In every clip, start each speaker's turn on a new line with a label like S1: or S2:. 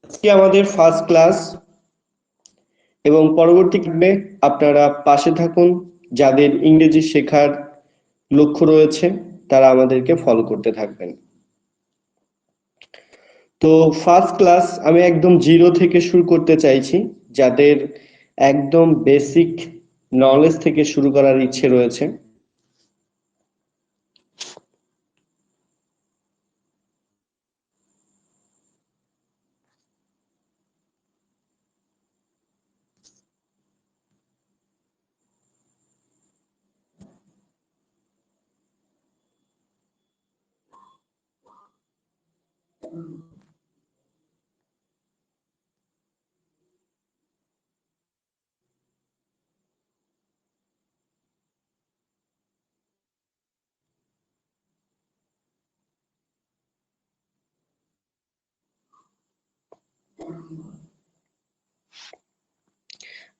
S1: আজকে আমাদের first class এবং পরবর্তী ক্লাসে আপনারা পাশে থাকুন। যাদের ইংরেজি শেখার লক্ষ্য রয়েছে তারা আমাদেরকে ফলো করতে থাকবেন। তো ফার্স্ট ক্লাস আমি একদম জিরো থেকে শুরু করতে চাইছি। যাদের একদম বেসিক নলেজ থেকে শুরু করার ইচ্ছে রয়েছে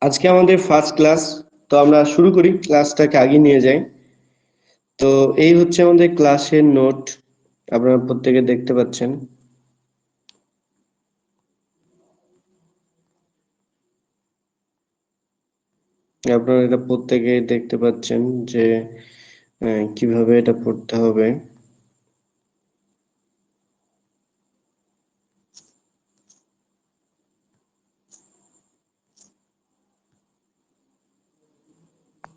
S1: আজকে আমাদের ফার্স্ট ক্লাস। তো আমরা শুরু করি, ক্লাসটাকে আগে নিয়ে যাই। তো এই হচ্ছে আমাদের ক্লাসের নোট, আপনারা প্রত্যেকে দেখতে পাচ্ছেন। আপনারা এটা প্রত্যেকে দেখতে পাচ্ছেন যে কিভাবে এটা পড়তে হবে।